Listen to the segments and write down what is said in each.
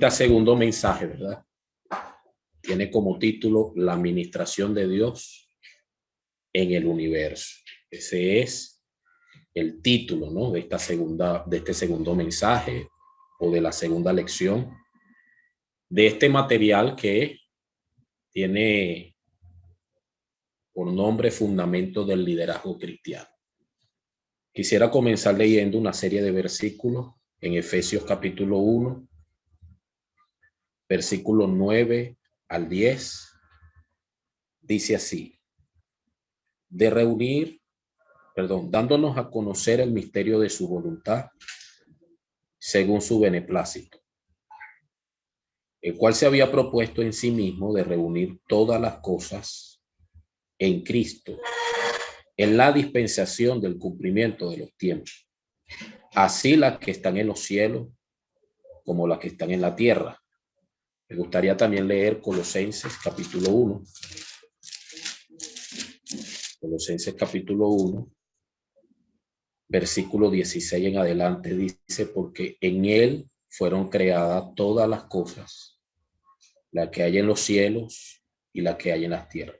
Este segundo mensaje, ¿verdad? Tiene como título La administración de Dios en el universo. Ese es el título, ¿no? De este segundo mensaje o de la segunda lección de este material que tiene por nombre Fundamento del Liderazgo Cristiano. Quisiera comenzar leyendo una serie de versículos en Efesios capítulo 1, versículos 9 al 10. Dice así: dándonos a conocer el misterio de su voluntad, según su beneplácito, el cual se había propuesto en sí mismo de reunir todas las cosas en Cristo, en la dispensación del cumplimiento de los tiempos, así las que están en los cielos como las que están en la tierra. Me gustaría también leer Colosenses capítulo 1. Colosenses capítulo 1, versículo 16 en adelante, dice: porque en él fueron creadas todas las cosas, las que hay en los cielos y las que hay en las tierras,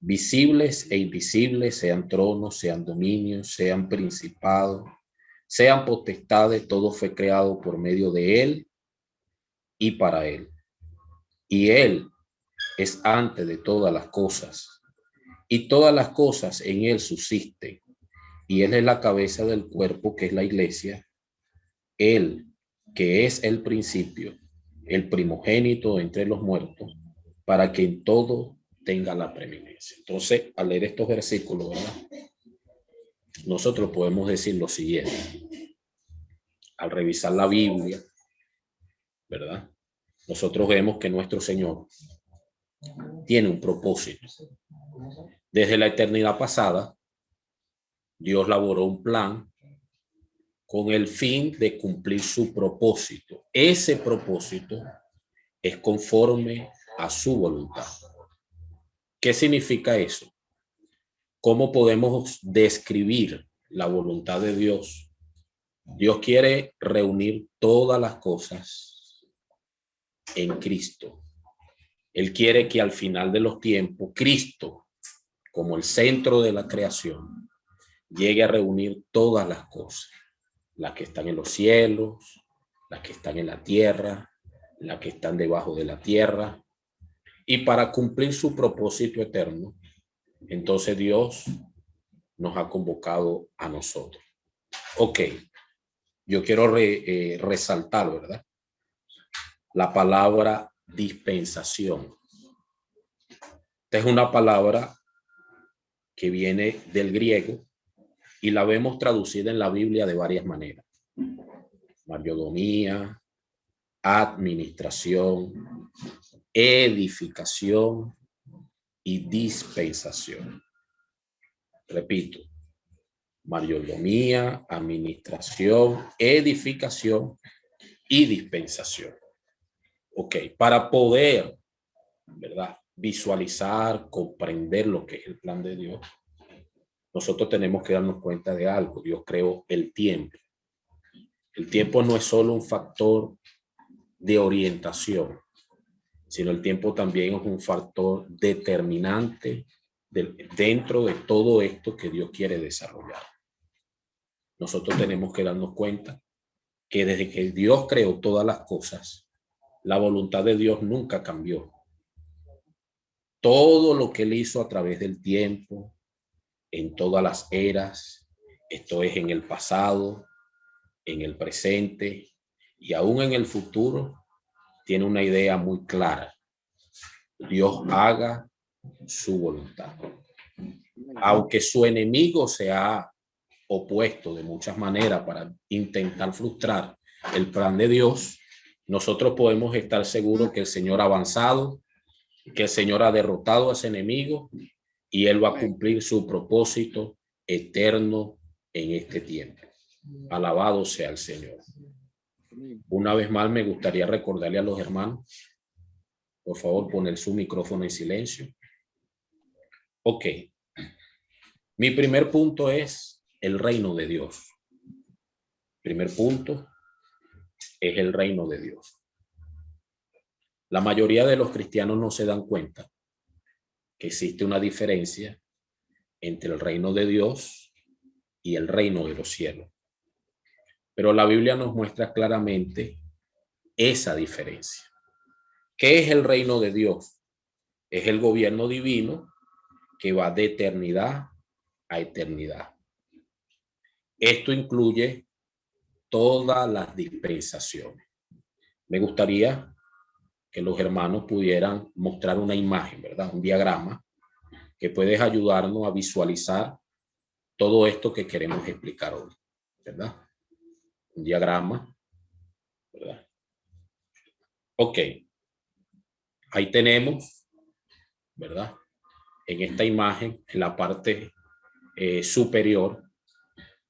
visibles e invisibles, sean tronos, sean dominios, sean principados, sean potestades. Todo fue creado por medio de él y para él. Y él es antes de todas las cosas, y todas las cosas en él subsisten. Y él es la cabeza del cuerpo, que es la iglesia, él que es el principio, el primogénito entre los muertos, para que en todo tenga la preeminencia. Entonces, al leer estos versículos, ¿verdad?, nosotros podemos decir lo siguiente. Al revisar la Biblia, ¿verdad?, nosotros vemos que nuestro Señor tiene un propósito. Desde la eternidad pasada, Dios elaboró un plan con el fin de cumplir su propósito. Ese propósito es conforme a su voluntad. ¿Qué significa eso? ¿Cómo podemos describir la voluntad de Dios? Dios quiere reunir todas las cosas en Cristo. Él quiere que al final de los tiempos, Cristo, como el centro de la creación, llegue a reunir todas las cosas, las que están en los cielos, las que están en la tierra, las que están debajo de la tierra. Y para cumplir su propósito eterno, entonces Dios nos ha convocado a nosotros. Ok, yo quiero resaltar, ¿verdad?, la palabra dispensación. Esta es una palabra que viene del griego y la vemos traducida en la Biblia de varias maneras: mayordomía, administración, edificación y dispensación. Repito: mayordomía, administración, edificación y dispensación. Ok, para poder, ¿verdad?, visualizar, comprender lo que es el plan de Dios, nosotros tenemos que darnos cuenta de algo. Dios creó el tiempo. El tiempo no es solo un factor de orientación, sino el tiempo también es un factor determinante dentro de todo esto que Dios quiere desarrollar. Nosotros tenemos que darnos cuenta que desde que Dios creó todas las cosas, la voluntad de Dios nunca cambió. Todo lo que él hizo a través del tiempo, en todas las eras, esto es en el pasado, en el presente y aún en el futuro, tiene una idea muy clara: Dios haga su voluntad. Aunque su enemigo se ha opuesto de muchas maneras para intentar frustrar el plan de Dios, nosotros podemos estar seguros que el Señor ha avanzado, que el Señor ha derrotado a ese enemigo y él va a cumplir su propósito eterno en este tiempo. Alabado sea el Señor. Una vez más, me gustaría recordarle a los hermanos, por favor, poner su micrófono en silencio. Ok. Mi primer punto es el reino de Dios. Primer punto es el reino de Dios. La mayoría de los cristianos no se dan cuenta que existe una diferencia entre el reino de Dios y el reino de los cielos. Pero la Biblia nos muestra claramente esa diferencia. ¿Qué es el reino de Dios? Es el gobierno divino que va de eternidad a eternidad. Esto incluye todas las dispensaciones. Me gustaría que los hermanos pudieran mostrar una imagen, ¿verdad? Un diagrama que puede ayudarnos a visualizar todo esto que queremos explicar hoy, ¿verdad? Un diagrama, ¿verdad? Ok. Ahí tenemos, ¿verdad? En esta imagen, en la parte superior,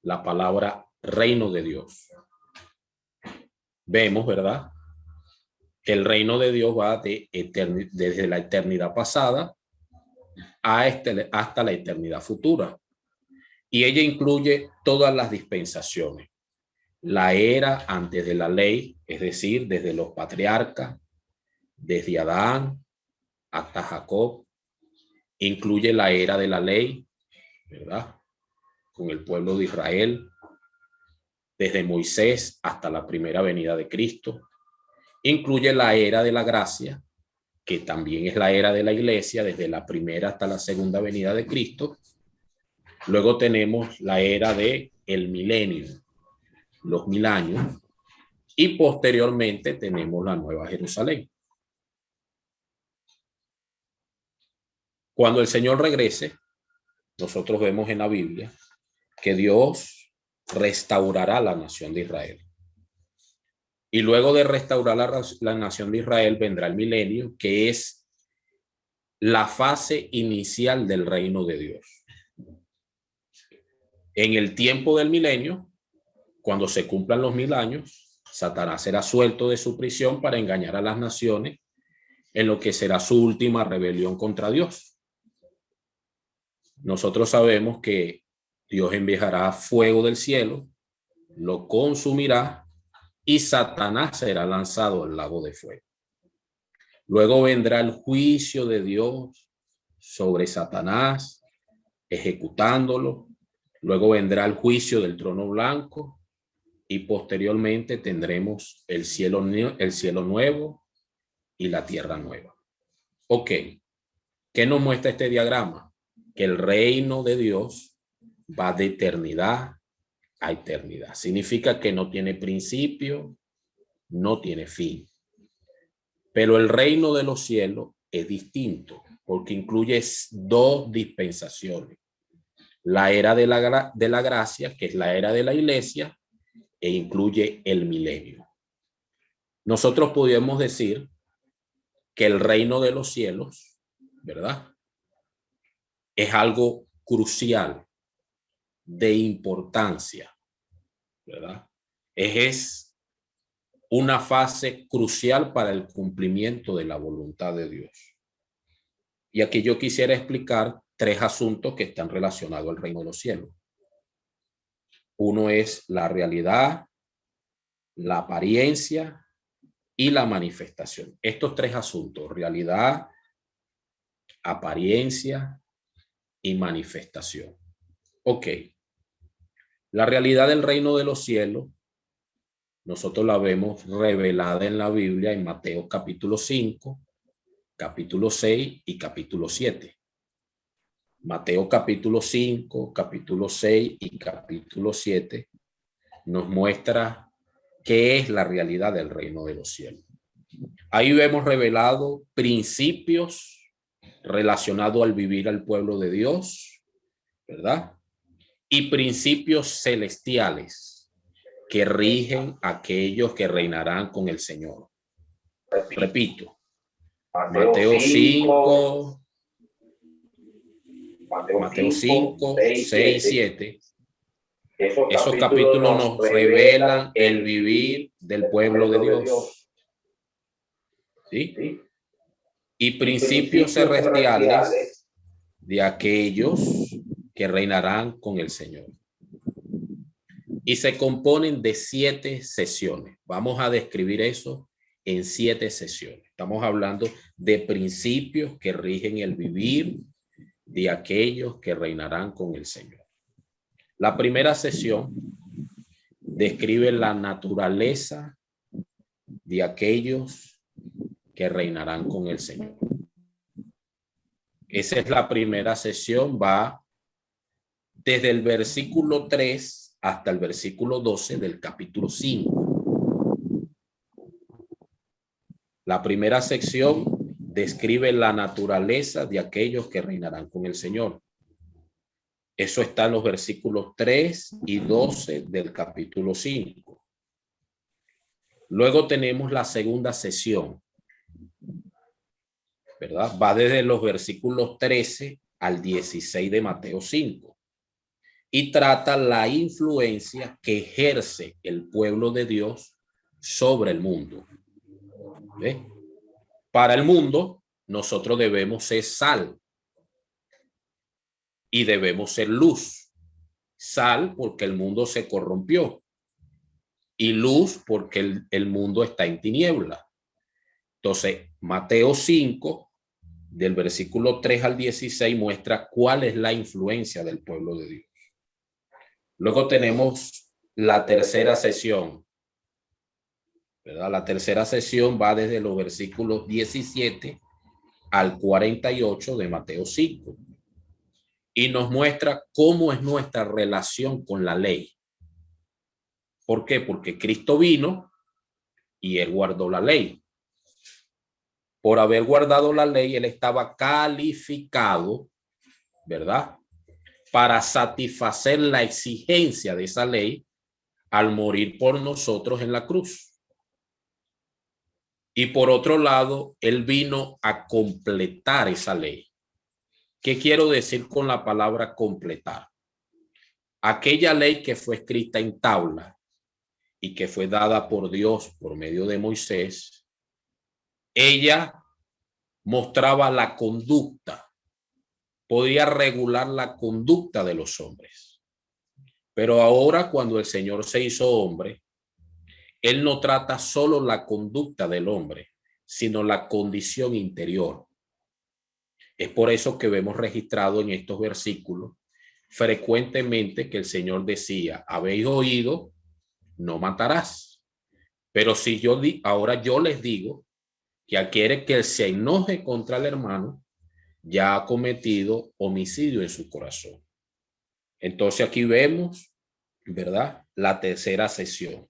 la palabra reino de Dios. Vemos, ¿verdad? Que el reino de Dios va desde la eternidad pasada hasta la eternidad futura. Y ella incluye todas las dispensaciones. La era antes de la ley, es decir, desde los patriarcas, desde Adán hasta Jacob. Incluye la era de la ley, ¿verdad? Con el pueblo de Israel, desde Moisés hasta la primera venida de Cristo. Incluye la era de la gracia, que también es la era de la iglesia, desde la primera hasta la segunda venida de Cristo. Luego tenemos la era de el milenio, los 1000 años, y posteriormente tenemos la Nueva Jerusalén. Cuando el Señor regrese, nosotros vemos en la Biblia que Dios restaurará la nación de Israel. Y luego de restaurar la nación de Israel vendrá el milenio, que es la fase inicial del reino de Dios. En el tiempo del milenio, cuando se cumplan los 1000 años, Satanás será suelto de su prisión para engañar a las naciones en lo que será su última rebelión contra Dios. Nosotros sabemos que Dios enviará fuego del cielo, lo consumirá y Satanás será lanzado al lago de fuego. Luego vendrá el juicio de Dios sobre Satanás, ejecutándolo. Luego vendrá el juicio del trono blanco y posteriormente tendremos el cielo nuevo y la tierra nueva. Ok, ¿qué nos muestra este diagrama? Que el reino de Dios va de eternidad a eternidad. Significa que no tiene principio, no tiene fin. Pero el reino de los cielos es distinto porque incluye dos dispensaciones. La era de la gracia, que es la era de la iglesia, e incluye el milenio. Nosotros podríamos decir que el reino de los cielos, ¿verdad? Es algo crucial, de importancia, ¿verdad? Es una fase crucial para el cumplimiento de la voluntad de Dios. Y aquí yo quisiera explicar 3 asuntos que están relacionados al reino de los cielos. Uno es la realidad, la apariencia y la manifestación. Estos 3 asuntos, realidad, apariencia y manifestación. Ok. La realidad del reino de los cielos, nosotros la vemos revelada en la Biblia en Mateo capítulo 5, capítulo 6 y capítulo 7. Mateo capítulo 5, capítulo 6 y capítulo 7 nos muestra qué es la realidad del reino de los cielos. Ahí vemos revelado principios relacionados al vivir al pueblo de Dios, ¿verdad? Y principios celestiales que rigen a aquellos que reinarán con el Señor. Repito, Mateo 5, Mateo 5, 6, 7. Esos capítulos nos revelan el vivir del pueblo de Dios. ¿Sí? Y principios celestiales de aquellos que reinarán con el Señor. Y se componen de 7 sesiones. Vamos a describir eso en 7 sesiones. Estamos hablando de principios que rigen el vivir de aquellos que reinarán con el Señor. La primera sesión describe la naturaleza de aquellos que reinarán con el Señor. Esa es la primera sesión, va desde el versículo 3 hasta el versículo 12 del capítulo 5. La primera sección describe la naturaleza de aquellos que reinarán con el Señor. Eso está en los versículos 3 y 12 del capítulo 5. Luego tenemos la segunda sesión, ¿verdad? Va desde los versículos 13 al 16 de Mateo 5 y trata la influencia que ejerce el pueblo de Dios sobre el mundo. ¿Ves? Para el mundo, nosotros debemos ser sal y debemos ser luz. Sal porque el mundo se corrompió y luz porque el mundo está en tiniebla. Entonces, Mateo 5, del versículo 3 al 16, muestra cuál es la influencia del pueblo de Dios. Luego tenemos la tercera sesión, ¿verdad? La tercera sesión va desde los versículos 17 al 48 de Mateo 5 y nos muestra cómo es nuestra relación con la ley. ¿Por qué? Porque Cristo vino y él guardó la ley. Por haber guardado la ley, él estaba calificado, ¿verdad?, para satisfacer la exigencia de esa ley al morir por nosotros en la cruz. Y por otro lado, él vino a completar esa ley. ¿Qué quiero decir con la palabra completar? Aquella ley que fue escrita en tabla y que fue dada por Dios por medio de Moisés, ella mostraba la conducta, podía regular la conducta de los hombres. Pero ahora, cuando el Señor se hizo hombre, él no trata solo la conducta del hombre, sino la condición interior. Es por eso que vemos registrado en estos versículos frecuentemente que el Señor decía: habéis oído, no matarás. Pero si ahora yo les digo que aquel que se enoje contra el hermano ya ha cometido homicidio en su corazón. Entonces aquí vemos, ¿verdad?, la tercera sesión.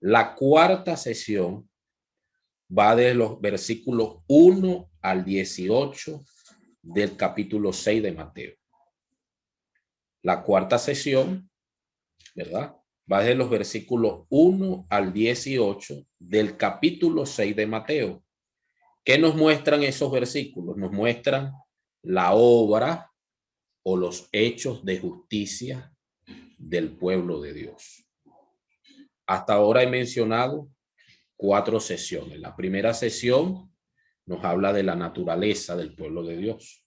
La cuarta sesión va de los versículos 1 al 18 del capítulo 6 de Mateo. La cuarta sesión, ¿verdad?, va de los versículos 1 al 18 del capítulo 6 de Mateo. ¿Qué nos muestran esos versículos? Nos muestran la obra o los hechos de justicia del pueblo de Dios. Hasta ahora he mencionado 4 sesiones. La primera sesión nos habla de la naturaleza del pueblo de Dios.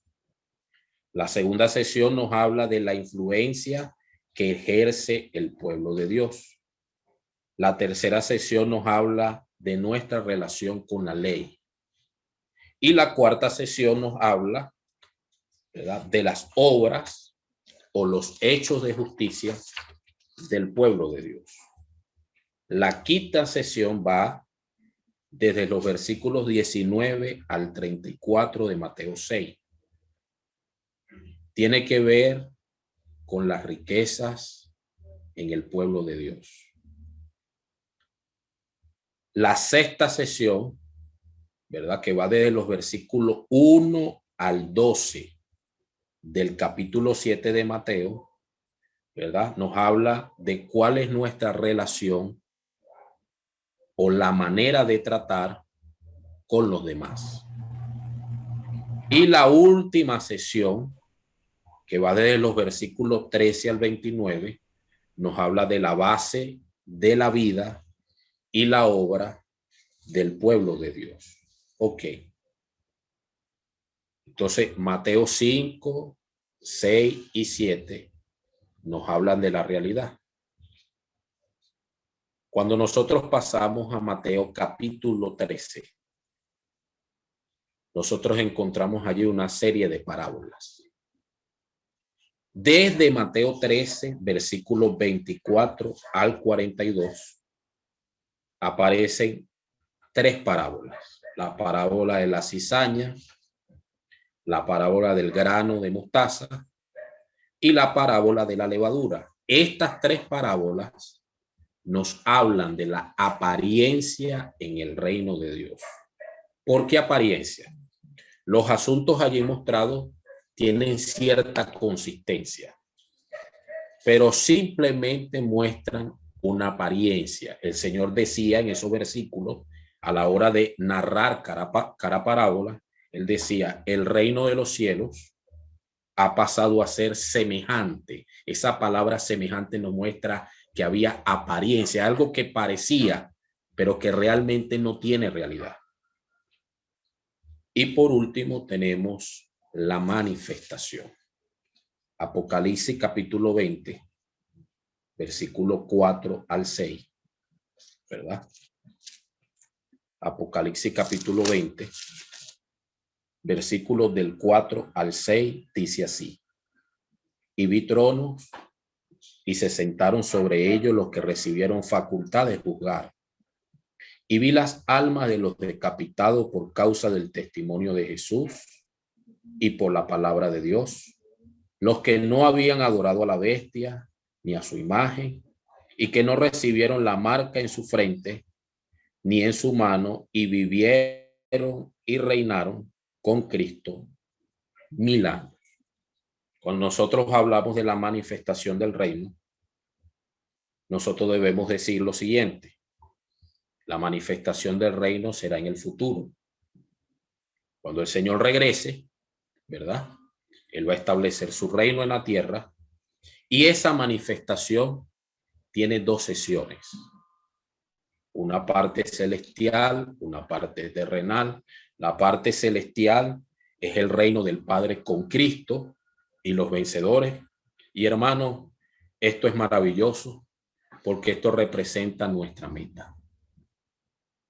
La segunda sesión nos habla de la influencia que ejerce el pueblo de Dios. La tercera sesión nos habla de nuestra relación con la ley. Y la cuarta sesión nos habla, ¿verdad?, de las obras o los hechos de justicia del pueblo de Dios. La quinta sesión va desde los versículos 19 al 34 de Mateo 6. Tiene que ver con las riquezas en el pueblo de Dios. La sexta sesión, ¿verdad?, que va desde los versículos 1 al 12 del capítulo 7 de Mateo, ¿verdad?, nos habla de cuál es nuestra relación o la manera de tratar con los demás. Y la última sesión, que va desde los versículos 13 al 29, nos habla de la base de la vida y la obra del pueblo de Dios. Ok. Entonces, Mateo 5, 6 y 7 nos hablan de la realidad. Cuando nosotros pasamos a Mateo capítulo 13, nosotros encontramos allí una serie de parábolas. Desde Mateo 13, versículos 24 al 42, aparecen 3 parábolas. La parábola de la cizaña, la parábola del grano de mostaza y la parábola de la levadura. Estas 3 parábolas nos hablan de la apariencia en el reino de Dios. ¿Por qué apariencia? Los asuntos allí mostrados tienen cierta consistencia, pero simplemente muestran una apariencia. El Señor decía en esos versículos, a la hora de narrar cada parábola, Él decía, el reino de los cielos ha pasado a ser semejante. Esa palabra semejante nos muestra que había apariencia, algo que parecía, pero que realmente no tiene realidad. Y por último tenemos la manifestación. Apocalipsis capítulo 20, versículo 4 al 6, ¿verdad? Apocalipsis capítulo 20, versículos del 4 al 6, dice así. Y vi tronos y se sentaron sobre ellos los que recibieron facultad de juzgar. Y vi las almas de los decapitados por causa del testimonio de Jesús y por la palabra de Dios, los que no habían adorado a la bestia ni a su imagen y que no recibieron la marca en su frente ni en su mano, y vivieron y reinaron con Cristo 1000 años. Cuando nosotros hablamos de la manifestación del reino, nosotros debemos decir lo siguiente: la manifestación del reino será en el futuro. Cuando el Señor regrese, ¿verdad? Él va a establecer su reino en la tierra, y esa manifestación tiene 2 sesiones. Una parte celestial, una parte terrenal. La parte celestial es el reino del Padre con Cristo y los vencedores. Y hermanos, esto es maravilloso porque esto representa nuestra meta.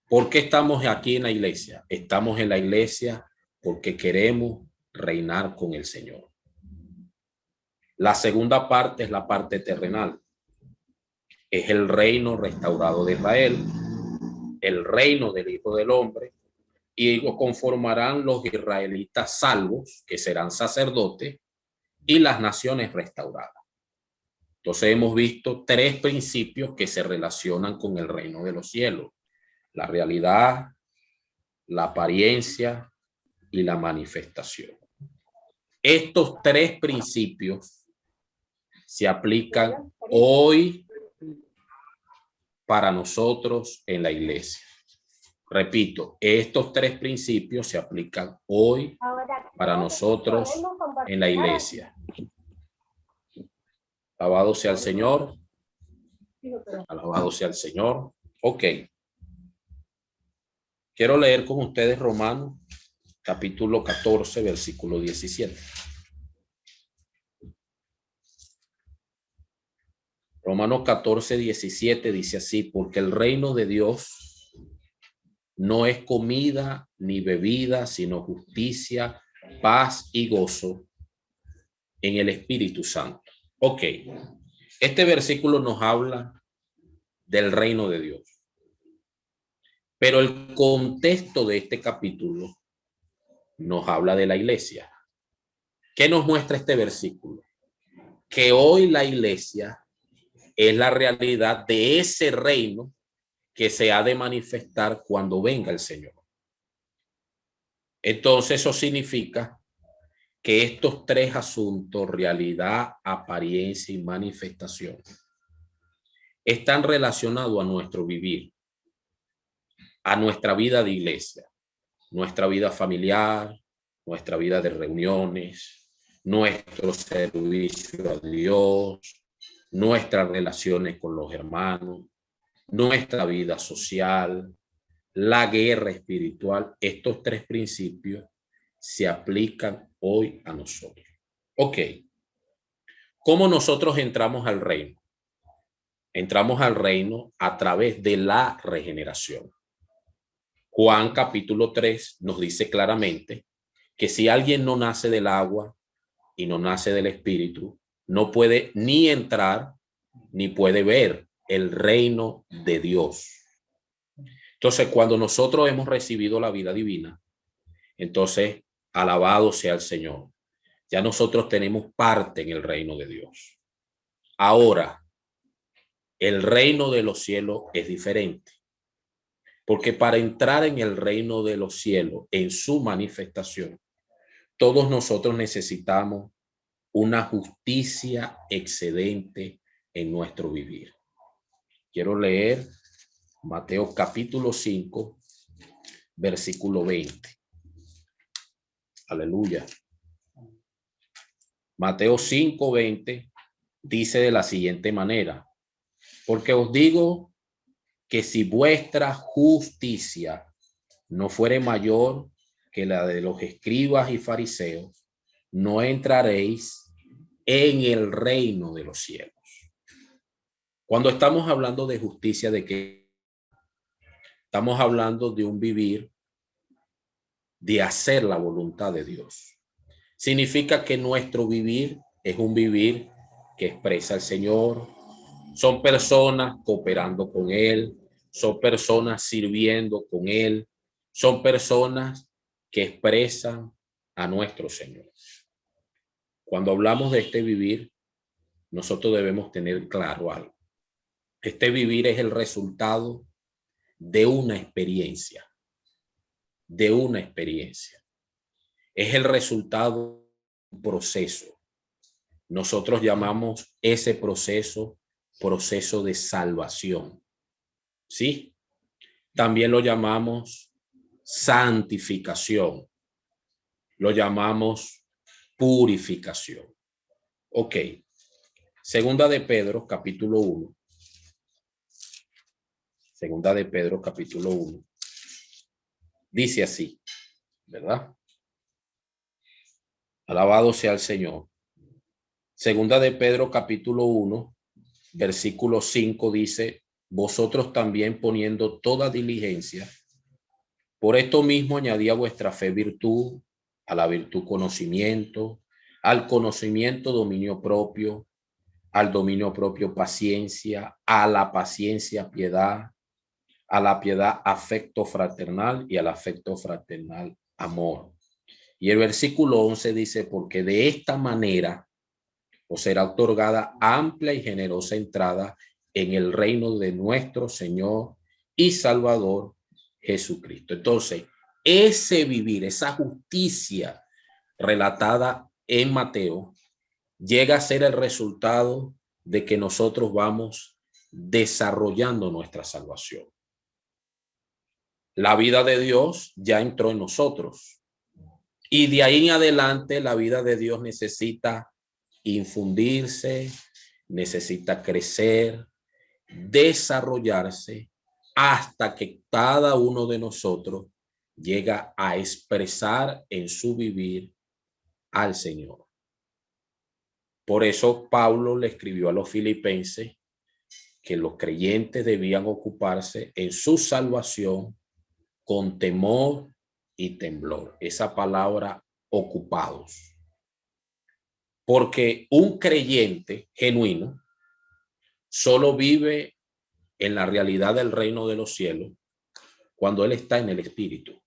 ¿Por qué estamos aquí en la iglesia? Estamos en la iglesia porque queremos reinar con el Señor. La segunda parte es la parte terrenal. Es el reino restaurado de Israel, el reino del Hijo del Hombre, y lo conformarán los israelitas salvos, que serán sacerdotes, y las naciones restauradas. Entonces hemos visto 3 principios que se relacionan con el reino de los cielos: la realidad, la apariencia y la manifestación. Estos 3 principios se aplican hoy para nosotros en la iglesia. Repito, estos 3 principios se aplican hoy para nosotros en la iglesia. Alabado sea el Señor. Alabado sea el Señor. Ok. Quiero leer con ustedes Romanos capítulo 14, versículo 17. Romanos 14, 17 dice así: porque el reino de Dios no es comida ni bebida, sino justicia, paz y gozo en el Espíritu Santo. Ok, este versículo nos habla del reino de Dios, pero el contexto de este capítulo nos habla de la iglesia. ¿Qué nos muestra este versículo? Que hoy la iglesia es la realidad de ese reino que se ha de manifestar cuando venga el Señor. Entonces eso significa que estos 3 asuntos, realidad, apariencia y manifestación, están relacionados a nuestro vivir, a nuestra vida de iglesia, nuestra vida familiar, nuestra vida de reuniones, nuestro servicio a Dios, nuestras relaciones con los hermanos, nuestra vida social, la guerra espiritual. Estos 3 principios se aplican hoy a nosotros. Ok. ¿Cómo nosotros entramos al reino? Entramos al reino a través de la regeneración. Juan capítulo 3 nos dice claramente que si alguien no nace del agua y no nace del Espíritu, no puede ni entrar ni puede ver el reino de Dios. Entonces, cuando nosotros hemos recibido la vida divina, entonces, alabado sea el Señor. Ya nosotros tenemos parte en el reino de Dios. Ahora, el reino de los cielos es diferente. Porque para entrar en el reino de los cielos, en su manifestación, todos nosotros necesitamos una justicia excedente en nuestro vivir. Quiero leer Mateo capítulo 5, versículo 20. Aleluya. Mateo 5, 20 dice de la siguiente manera: porque os digo que si vuestra justicia no fuere mayor que la de los escribas y fariseos, no entraréis en el reino de los cielos. Cuando estamos hablando de justicia, ¿de qué? Estamos hablando de un vivir, de hacer la voluntad de Dios. Significa que nuestro vivir es un vivir que expresa al Señor. Son personas cooperando con Él, son personas sirviendo con Él, son personas que expresan a nuestro Señor. Cuando hablamos de este vivir, nosotros debemos tener claro algo. Este vivir es el resultado de una experiencia, de una experiencia. Es el resultado de un proceso. Nosotros llamamos ese proceso de salvación. ¿Sí? También lo llamamos santificación. Lo llamamos purificación. Ok. Segunda de Pedro, capítulo 1. Segunda de Pedro, capítulo 1. Dice así, ¿verdad? Alabado sea el Señor. Segunda de Pedro, capítulo 1, versículo 5 dice: vosotros también, poniendo toda diligencia, por esto mismo añadí a vuestra fe virtud, a la virtud conocimiento, al conocimiento dominio propio, al dominio propio paciencia, a la paciencia piedad, a la piedad afecto fraternal y al afecto fraternal amor. Y el versículo 11 dice: porque de esta manera os será otorgada amplia y generosa entrada en el reino de nuestro Señor y Salvador Jesucristo. Entonces, ese vivir, esa justicia relatada en Mateo, llega a ser el resultado de que nosotros vamos desarrollando nuestra salvación. La vida de Dios ya entró en nosotros y de ahí en adelante la vida de Dios necesita infundirse, necesita crecer, desarrollarse hasta que cada uno de nosotros llega a expresar en su vivir al Señor. Por eso Pablo le escribió a los filipenses que los creyentes debían ocuparse en su salvación con temor y temblor. Esa palabra, ocupados. Porque un creyente genuino solo vive en la realidad del reino de los cielos cuando él está en el Espíritu.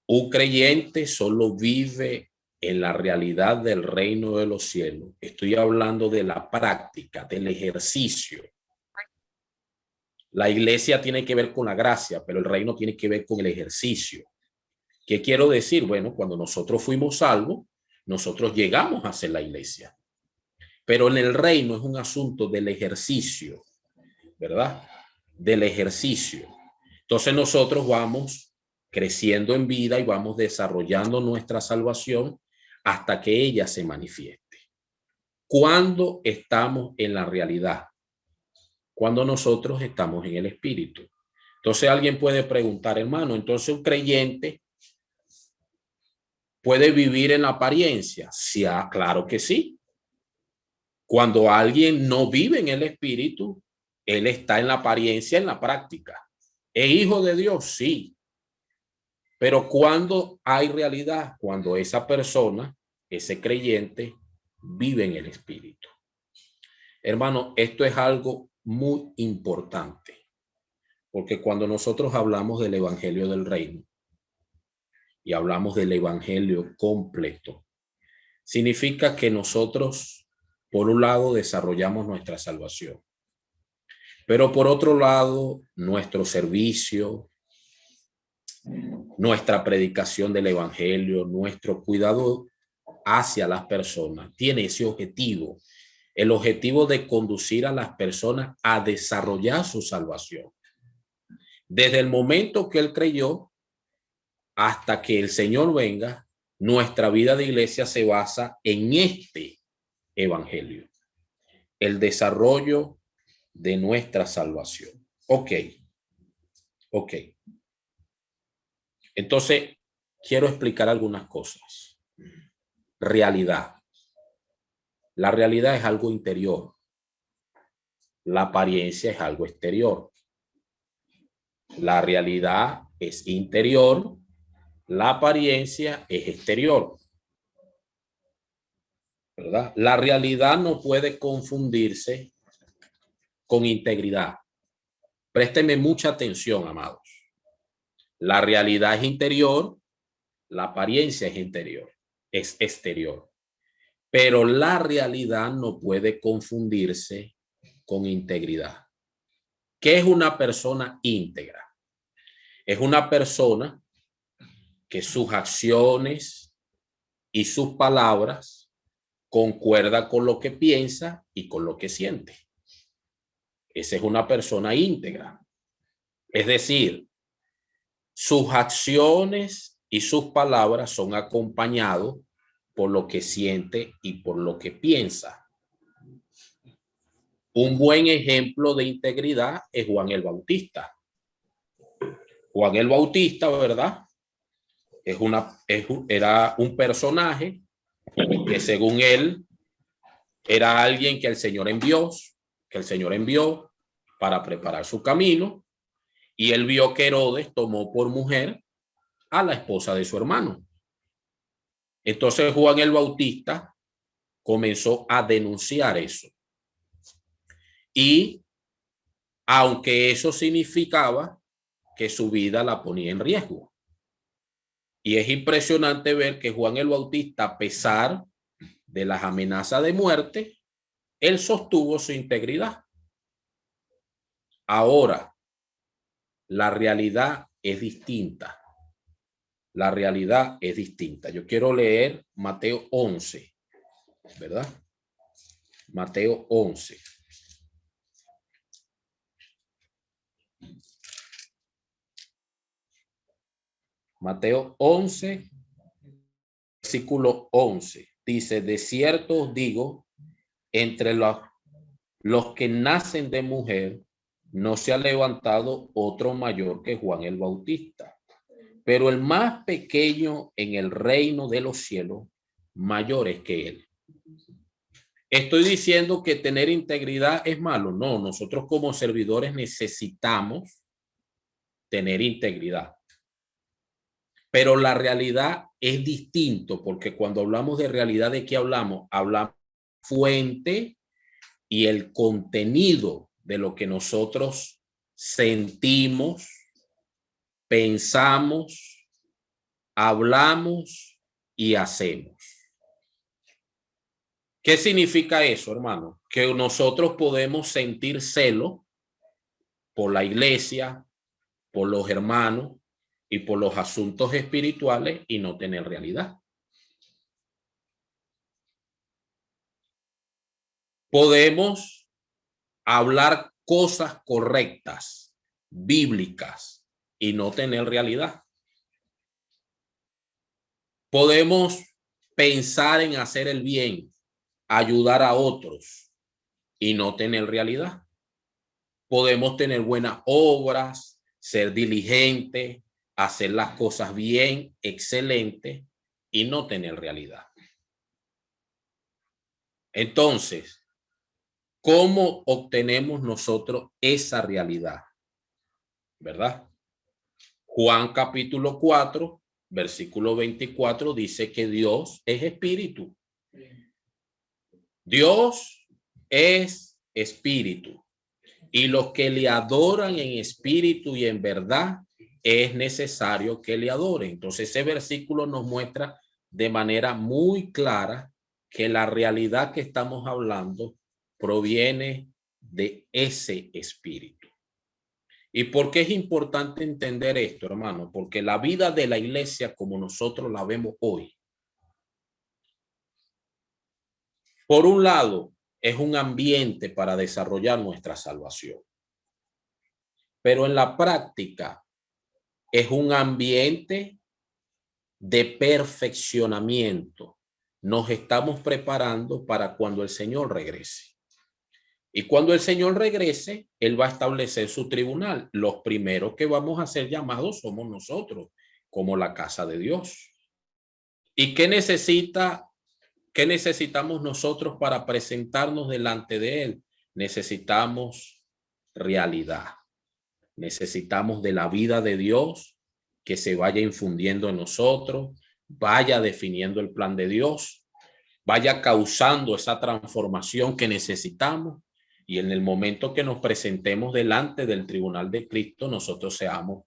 Un creyente solo vive en la realidad del reino de los cielos. Estoy hablando de la práctica, del ejercicio. La iglesia tiene que ver con la gracia, pero el reino tiene que ver con el ejercicio. ¿Qué quiero decir? Bueno, cuando nosotros fuimos salvos, nosotros llegamos a ser la iglesia. Pero en el reino es un asunto del ejercicio, ¿verdad? Del ejercicio. Entonces nosotros vamos creciendo en vida y vamos desarrollando nuestra salvación hasta que ella se manifieste. ¿Cuándo estamos en la realidad? Cuando nosotros estamos en el Espíritu. Entonces alguien puede preguntar, hermano, entonces un creyente puede vivir en la apariencia. Sí, claro que sí. Cuando alguien no vive en el Espíritu, Él está en la apariencia, en la práctica. ¿Es hijo de Dios? Sí. Pero ¿cuándo hay realidad? Cuando esa persona, ese creyente, vive en el Espíritu. Hermano, esto es algo muy importante, porque cuando nosotros hablamos del Evangelio del Reino y hablamos del Evangelio completo, significa que nosotros, por un lado, desarrollamos nuestra salvación, pero por otro lado, nuestro servicio, nuestra predicación del Evangelio, nuestro cuidado hacia las personas, tiene ese objetivo, el objetivo de conducir a las personas a desarrollar su salvación. Desde el momento que él creyó hasta que el Señor venga, nuestra vida de iglesia se basa en este Evangelio, el desarrollo de nuestra salvación. Ok. Entonces, quiero explicar algunas cosas. Realidad. La realidad es algo interior. La apariencia es algo exterior. La realidad es interior. La apariencia es exterior. ¿Verdad? La realidad no puede confundirse con integridad. Présteme mucha atención, amados. La realidad es interior. La apariencia es interior. Es exterior. Pero la realidad no puede confundirse con integridad. ¿Qué es una persona íntegra? Es una persona que sus acciones y sus palabras concuerdan con lo que piensa y con lo que siente. Esa es una persona íntegra. Es decir, sus acciones y sus palabras son acompañados por lo que siente y por lo que piensa. Un buen ejemplo de integridad es Juan el Bautista. Juan el Bautista, ¿verdad? Era un personaje que según él era alguien que el Señor envió para preparar su camino, y él vio que Herodes tomó por mujer a la esposa de su hermano. Entonces Juan el Bautista comenzó a denunciar eso. Y aunque eso significaba que su vida la ponía en riesgo. Y es impresionante ver que Juan el Bautista, a pesar de las amenazas de muerte, él sostuvo su integridad. Ahora, la realidad es distinta. La realidad es distinta. Yo quiero leer Mateo 11, ¿verdad? Mateo 11. Mateo 11, versículo 11. Dice, de cierto os digo, entre los que nacen de mujer, no se ha levantado otro mayor que Juan el Bautista. Pero el más pequeño en el reino de los cielos, mayor es que él. ¿Estoy diciendo que tener integridad es malo? No, nosotros como servidores necesitamos tener integridad. Pero la realidad es distinto, porque cuando hablamos de realidad, ¿de qué hablamos? Hablamos fuente y el contenido de lo que nosotros sentimos, pensamos, hablamos y hacemos. ¿Qué significa eso, hermano? Que nosotros podemos sentir celo por la iglesia, por los hermanos y por los asuntos espirituales y no tener realidad. Podemos hablar cosas correctas, bíblicas, y no tener realidad. Podemos pensar en hacer el bien, ayudar a otros y no tener realidad. Podemos tener buenas obras, ser diligentes, hacer las cosas bien, excelente, y no tener realidad. Entonces, ¿Cómo obtenemos nosotros esa realidad? ¿Verdad? Juan capítulo 4, versículo 24 dice que Dios es espíritu. Dios es espíritu. Y los que le adoran en espíritu y en verdad, es necesario que le adoren. Entonces ese versículo nos muestra de manera muy clara que la realidad que estamos hablando proviene de ese espíritu. ¿Y por qué es importante entender esto, hermano? Porque la vida de la iglesia como nosotros la vemos hoy, por un lado, es un ambiente para desarrollar nuestra salvación. Pero en la práctica es un ambiente de perfeccionamiento. Nos estamos preparando para cuando el Señor regrese. Y cuando el Señor regrese, Él va a establecer su tribunal. Los primeros que vamos a ser llamados somos nosotros, como la casa de Dios. ¿Y qué necesitamos nosotros para presentarnos delante de Él? Necesitamos realidad. Necesitamos de la vida de Dios que se vaya infundiendo en nosotros, vaya definiendo el plan de Dios, vaya causando esa transformación que necesitamos, y en el momento que nos presentemos delante del tribunal de Cristo, nosotros seamos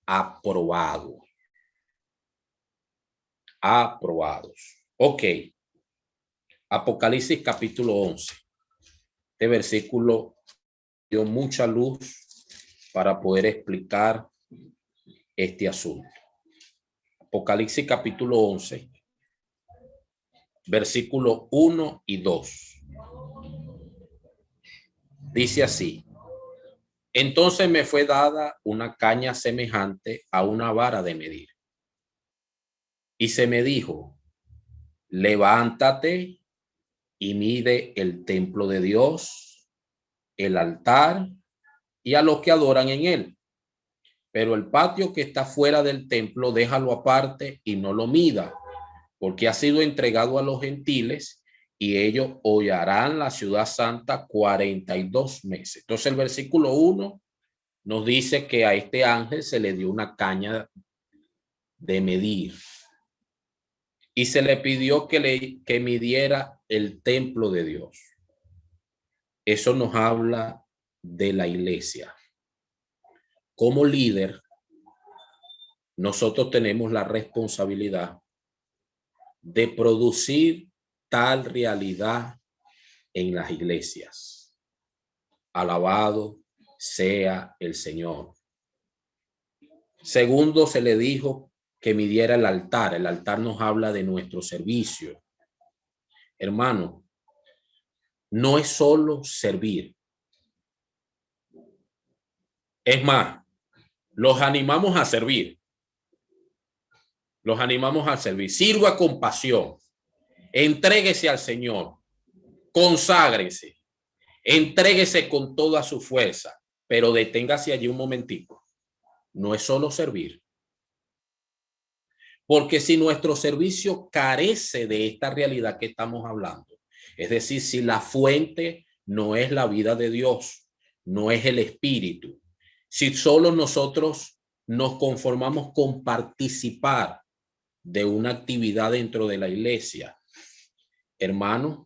aprobados. Aprobados. Ok. Apocalipsis capítulo 11. Este versículo dio mucha luz para poder explicar este asunto. Apocalipsis capítulo 11, versículo 1 y 2. Dice así: entonces me fue dada una caña semejante a una vara de medir. Y se me dijo: levántate y mide el templo de Dios, el altar y a los que adoran en él. Pero el patio que está fuera del templo, déjalo aparte y no lo mida, porque ha sido entregado a los gentiles y ellos hollarán la ciudad santa 42 meses. Entonces el versículo 1 nos dice que a este ángel se le dio una caña de medir y se le pidió que midiera el templo de Dios. Eso nos habla de la iglesia. Como líder, nosotros tenemos la responsabilidad de producir tal realidad en las iglesias. Alabado sea el Señor. Segundo, se le dijo que midiera el altar. El altar nos habla de nuestro servicio. Hermano, no es solo servir. Es más, los animamos a servir. Los animamos a servir. Sirva con pasión. Entréguese al Señor. Conságrese. Entréguese con toda su fuerza. Pero deténgase allí un momentico. No es solo servir. Porque si nuestro servicio carece de esta realidad que estamos hablando, es decir, si la fuente no es la vida de Dios, no es el espíritu, si solo nosotros nos conformamos con participar de una actividad dentro de la iglesia, hermano,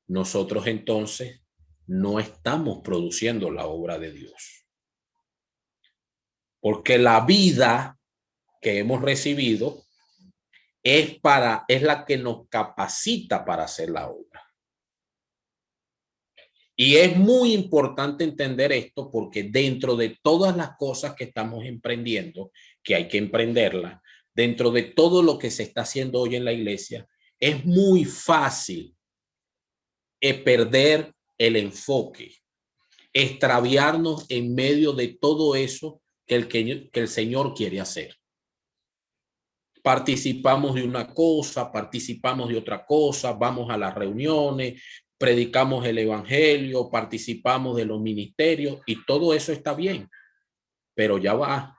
nosotros entonces no estamos produciendo la obra de Dios. Porque la vida que hemos recibido es la que nos capacita para hacer la obra. Y es muy importante entender esto porque dentro de todas las cosas que estamos emprendiendo, que hay que emprenderlas, dentro de todo lo que se está haciendo hoy en la iglesia, es muy fácil perder el enfoque, extraviarnos en medio de todo eso que el Señor quiere hacer. Participamos de una cosa, participamos de otra cosa, vamos a las reuniones, predicamos el evangelio, participamos de los ministerios y todo eso está bien, pero ya va.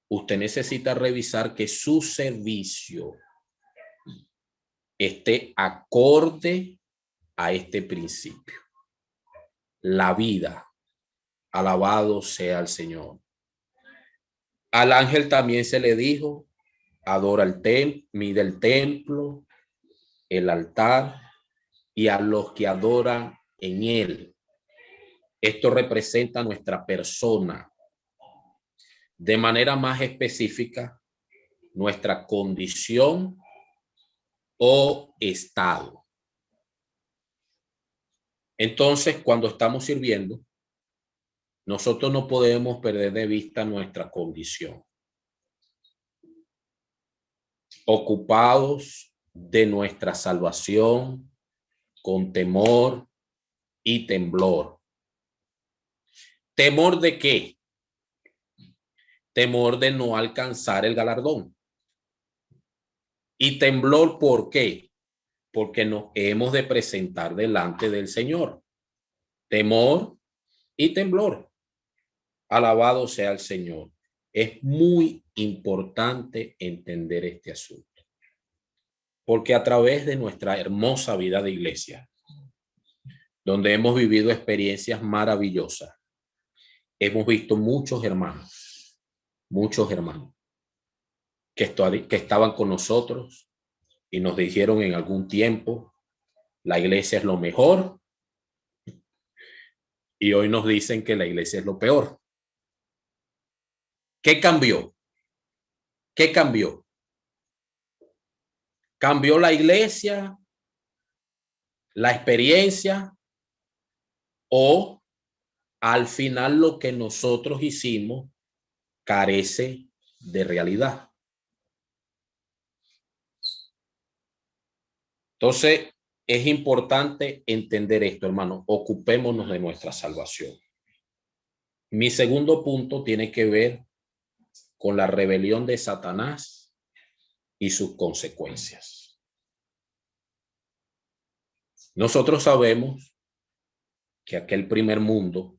Usted necesita revisar que su servicio esté acorde a este principio. la vida. Alabado sea el Señor. Al ángel también se le dijo, adora el templo, mide el templo, el altar y a los que adoran en él. Esto representa nuestra persona. De manera más específica, nuestra condición o estado. Entonces, cuando estamos sirviendo, nosotros no podemos perder de vista nuestra condición. Ocupados de nuestra salvación con temor y temblor. ¿Temor de qué? Temor de no alcanzar el galardón. ¿Y temblor por qué? Porque nos hemos de presentar delante del Señor. Temor y temblor. Alabado sea el Señor. Es muy importante entender este asunto. Porque a través de nuestra hermosa vida de iglesia, donde hemos vivido experiencias maravillosas, hemos visto muchos hermanos que estaban con nosotros y nos dijeron en algún tiempo, la iglesia es lo mejor, y hoy nos dicen que la iglesia es lo peor. ¿Qué cambió? ¿Qué cambió? ¿Cambió la iglesia, la experiencia, o al final lo que nosotros hicimos carece de realidad? Entonces, es importante entender esto, hermano. Ocupémonos de nuestra salvación. Mi segundo punto tiene que ver con la rebelión de Satanás y sus consecuencias. Nosotros sabemos que aquel primer mundo,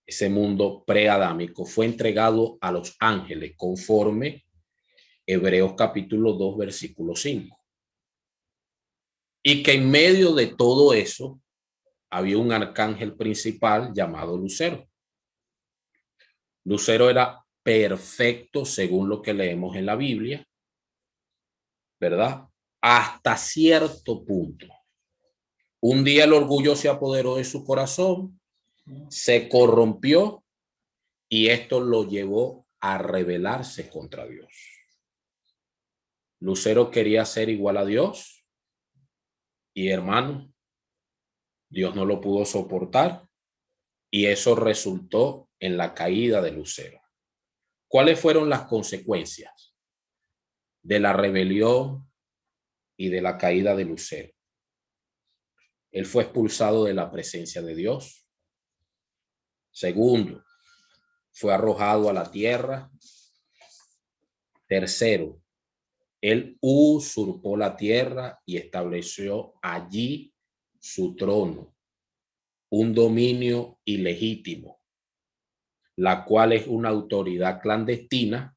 ese mundo preadámico, fue entregado a los ángeles conforme Hebreos capítulo 2, versículo 5. Y que en medio de todo eso había un arcángel principal llamado Lucero. Lucero era perfecto según lo que leemos en la Biblia, ¿verdad? Hasta cierto punto. Un día el orgullo se apoderó de su corazón, se corrompió y esto lo llevó a rebelarse contra Dios. Lucero quería ser igual a Dios y, hermano, Dios no lo pudo soportar y eso resultó en la caída de Lucero. ¿Cuáles fueron las consecuencias de la rebelión y de la caída de Lucero? Él fue expulsado de la presencia de Dios. Segundo, fue arrojado a la tierra. Tercero, él usurpó la tierra y estableció allí su trono, un dominio ilegítimo, la cual es una autoridad clandestina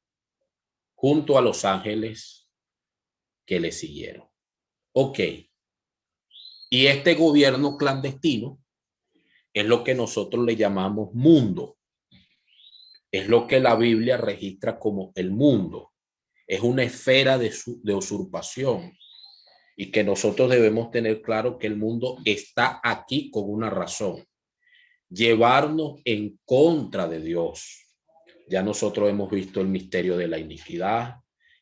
junto a los ángeles que le siguieron. Ok. Y este gobierno clandestino es lo que nosotros le llamamos mundo. Es lo que la Biblia registra como el mundo. Es una esfera de usurpación y que nosotros debemos tener claro que el mundo está aquí con una razón: llevarnos en contra de Dios. Ya nosotros hemos visto el misterio de la iniquidad,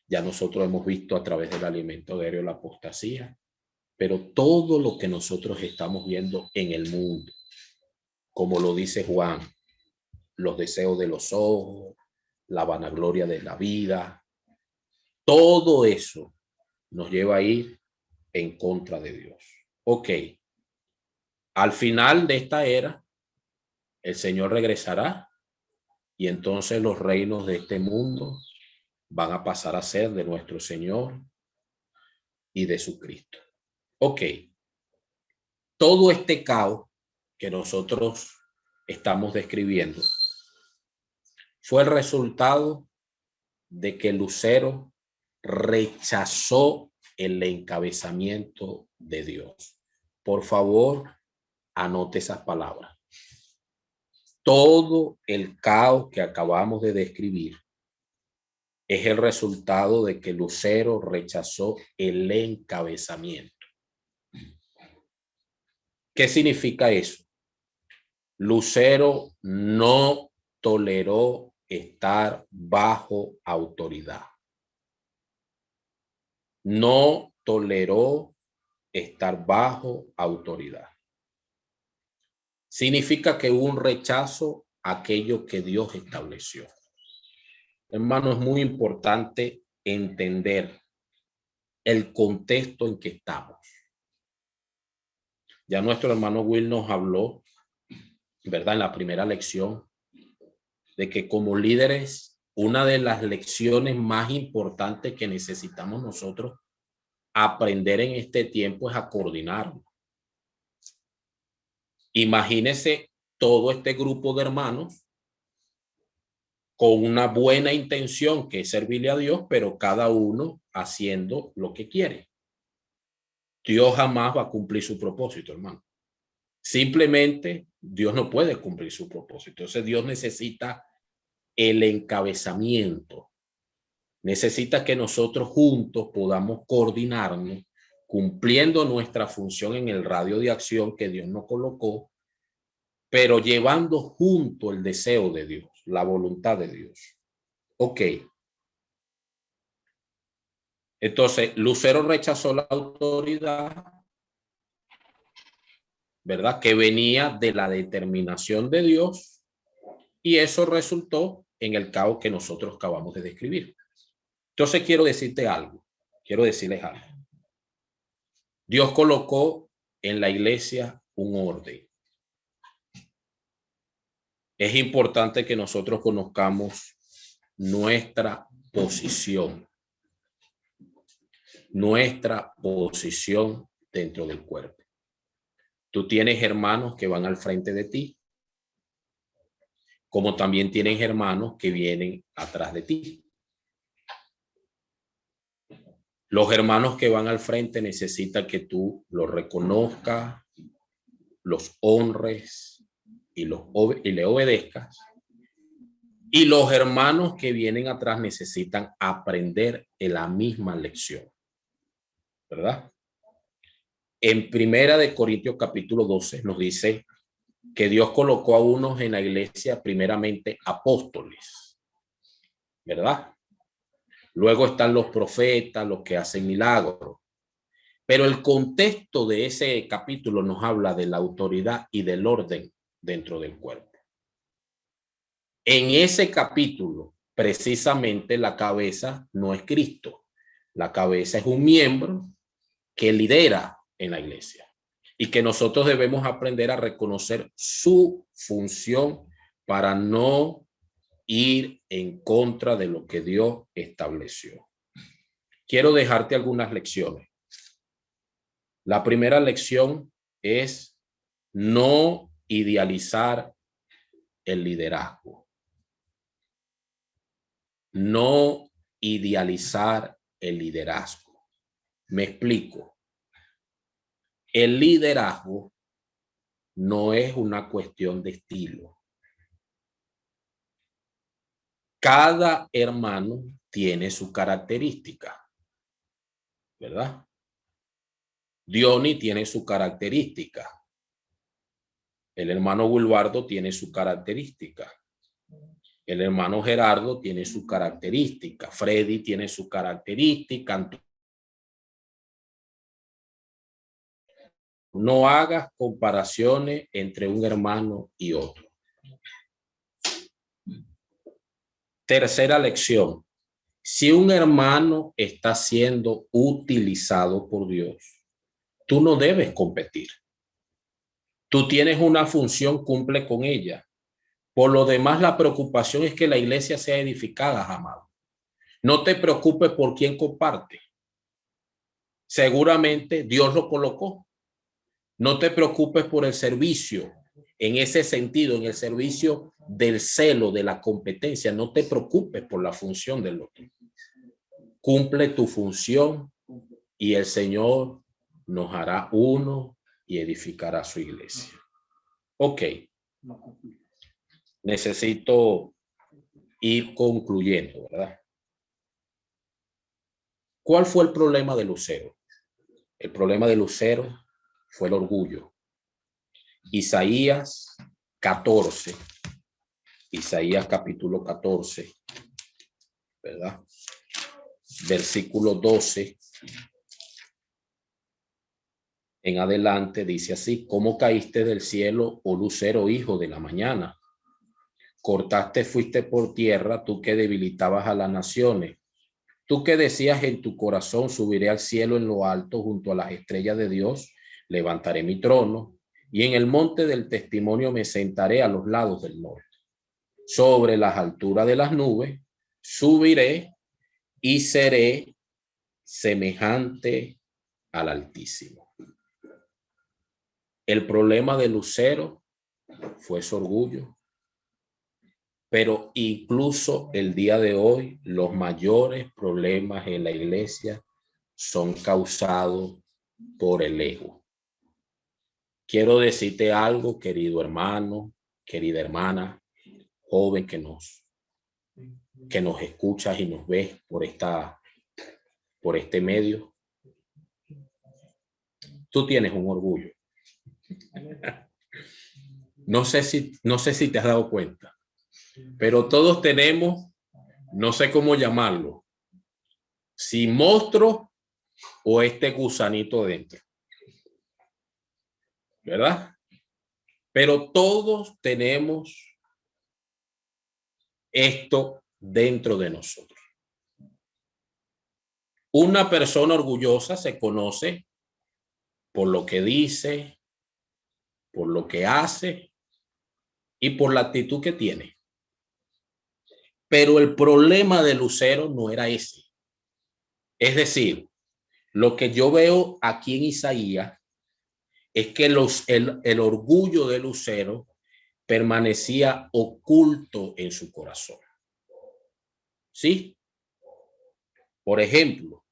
ya nosotros hemos visto a través del alimento diario la apostasía, pero todo lo que nosotros estamos viendo en el mundo, como lo dice Juan, los deseos de los ojos, la vanagloria de la vida, todo eso nos lleva a ir en contra de Dios. Ok, al final de esta era, el Señor regresará y entonces los reinos de este mundo van a pasar a ser de nuestro Señor y de su Cristo. Ok, todo este caos que nosotros estamos describiendo fue el resultado de que Lucero rechazó el encabezamiento de Dios. Por favor, anote esas palabras. Todo el caos que acabamos de describir es el resultado de que Lucero rechazó el encabezamiento. ¿Qué significa eso? Lucero no toleró estar bajo autoridad. No toleró estar bajo autoridad. Significa que hubo un rechazo a aquello que Dios estableció. Hermano, es muy importante entender el contexto en que estamos. Ya nuestro hermano Will nos habló, ¿verdad? En la primera lección, de que como líderes, una de las lecciones más importantes que necesitamos nosotros aprender en este tiempo es a coordinarnos. Imagínese todo este grupo de hermanos con una buena intención que es servirle a Dios, pero cada uno haciendo lo que quiere. Dios jamás va a cumplir su propósito, hermano. Simplemente Dios no puede cumplir su propósito. Entonces Dios necesita el encabezamiento. Necesita que nosotros juntos podamos coordinarnos, cumpliendo nuestra función en el radio de acción que Dios nos colocó, pero llevando junto el deseo de Dios, la voluntad de Dios. Ok. Entonces, Lucero rechazó la autoridad, ¿verdad? Que venía de la determinación de Dios, y eso resultó en el caos que nosotros acabamos de describir. Entonces, quiero decirles algo. Dios colocó en la iglesia un orden. Es importante que nosotros conozcamos nuestra posición dentro del cuerpo. Tú tienes hermanos que van al frente de ti, como también tienes hermanos que vienen atrás de ti. Los hermanos que van al frente necesitan que tú los reconozcas, los honres y le obedezcas. Y los hermanos que vienen atrás necesitan aprender en la misma lección, ¿verdad? En Primera de Corintios capítulo 12 nos dice que Dios colocó a unos en la iglesia primeramente apóstoles, ¿verdad? Luego están los profetas, los que hacen milagros. Pero el contexto de ese capítulo nos habla de la autoridad y del orden dentro del cuerpo. En ese capítulo, precisamente la cabeza no es Cristo. La cabeza es un miembro que lidera en la iglesia y que nosotros debemos aprender a reconocer su función para no ir en contra de lo que Dios estableció. Quiero dejarte algunas lecciones. La primera lección es no idealizar el liderazgo. No idealizar el liderazgo. Me explico. El liderazgo no es una cuestión de estilo. Cada hermano tiene su característica, ¿verdad? Diony tiene su característica. El hermano Wilbardo tiene su característica. El hermano Gerardo tiene su característica. Freddy tiene su característica. No hagas comparaciones entre un hermano y otro. Tercera lección. Si un hermano está siendo utilizado por Dios, tú no debes competir. Tú tienes una función, cumple con ella. Por lo demás, la preocupación es que la iglesia sea edificada, amado. No te preocupes por quién comparte. Seguramente Dios lo colocó. No te preocupes por el servicio. En ese sentido, en el servicio del celo, de la competencia, no te preocupes por la función del otro. Cumple tu función y el Señor nos hará uno y edificará su iglesia. Ok, necesito ir concluyendo, ¿verdad? ¿Cuál fue el problema de Lucero? El problema de Lucero fue el orgullo. Isaías 14, Isaías capítulo 14, ¿verdad? Versículo 12 en adelante dice así: ¿Cómo caíste del cielo, oh lucero, hijo de la mañana? Cortaste, fuiste por tierra, tú que debilitabas a las naciones. Tú que decías en tu corazón: subiré al cielo en lo alto, junto a las estrellas de Dios, levantaré mi trono, y en el monte del testimonio me sentaré a los lados del norte. Sobre las alturas de las nubes subiré y seré semejante al Altísimo. El problema de Lucero fue su orgullo, pero incluso el día de hoy los mayores problemas en la iglesia son causados por el ego. Quiero decirte algo, querido hermano, querida hermana, joven que nos escuchas y nos ves por este medio. Tú tienes un orgullo. No sé si te has dado cuenta, pero todos tenemos, no sé cómo llamarlo, si monstruo o este gusanito dentro, ¿verdad? Pero todos tenemos esto dentro de nosotros. Una persona orgullosa se conoce por lo que dice, por lo que hace y por la actitud que tiene. Pero el problema de Lucero no era ese. Es decir, lo que yo veo aquí en Isaías es que el orgullo de Lucero permanecía oculto en su corazón. ¿Sí? Por ejemplo,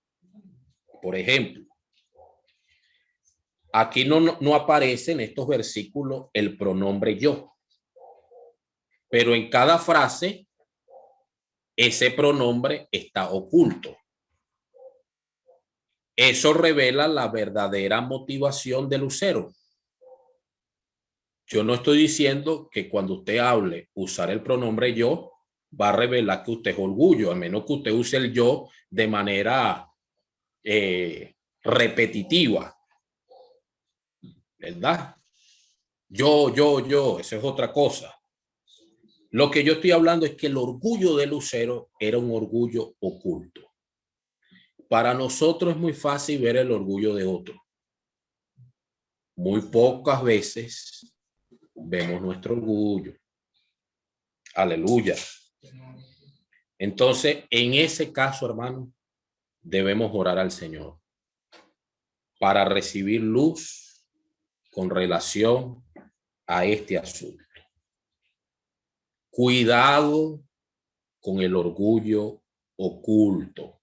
aquí no aparece en estos versículos el pronombre yo, pero en cada frase ese pronombre está oculto. Eso revela la verdadera motivación de Lucero. Yo no estoy diciendo que cuando usted hable usar el pronombre yo va a revelar que usted es orgullo, a menos que usted use el yo de manera repetitiva, ¿verdad? Yo, eso es otra cosa. Lo que yo estoy hablando es que el orgullo de Lucero era un orgullo oculto. Para nosotros es muy fácil ver el orgullo de otro. Muy pocas veces vemos nuestro orgullo. Aleluya. Entonces, en ese caso, hermano, debemos orar al Señor para recibir luz con relación a este asunto. Cuidado con el orgullo oculto.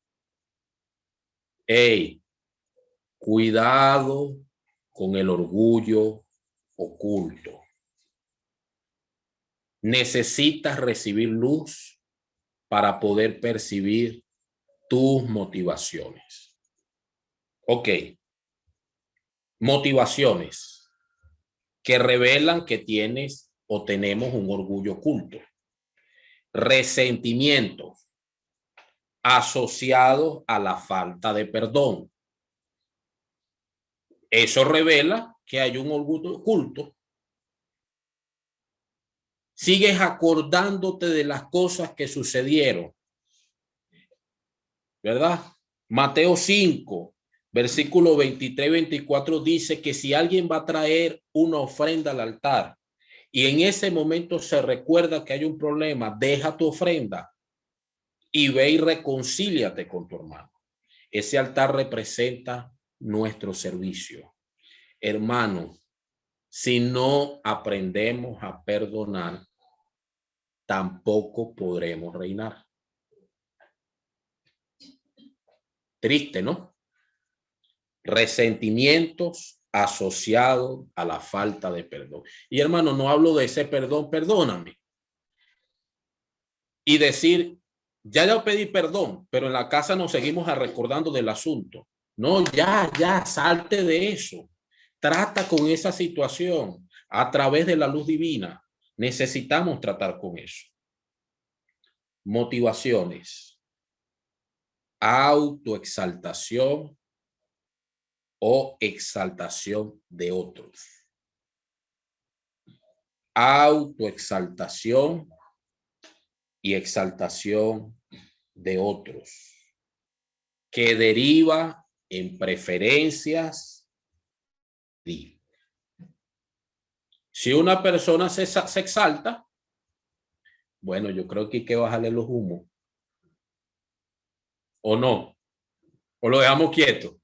Cuidado con el orgullo oculto. Necesitas recibir luz para poder percibir tus motivaciones. Ok. Motivaciones que revelan que tienes o tenemos un orgullo oculto. Resentimientos asociados a la falta de perdón. Eso revela que hay un orgullo oculto. Sigues acordándote de las cosas que sucedieron, ¿verdad? Mateo 5, versículo 23-24 dice que si alguien va a traer una ofrenda al altar y en ese momento se recuerda que hay un problema, deja tu ofrenda y ve y reconcíliate con tu hermano. Ese altar representa nuestro servicio. Hermano, si no aprendemos a perdonar, tampoco podremos reinar. Triste, ¿no? Resentimientos asociado a la falta de perdón. Y hermano, no hablo de ese perdón, perdóname. Y decir, ya pedí perdón, pero en la casa nos seguimos recordando del asunto. No, ya, salte de eso. Trata con esa situación a través de la luz divina. Necesitamos tratar con eso. Motivaciones. Autoexaltación o exaltación de otros. Autoexaltación y exaltación de otros, que deriva en preferencias. Si una persona se exalta, bueno, yo creo que hay que bajarle los humos. ¿O no? ¿O lo dejamos quieto?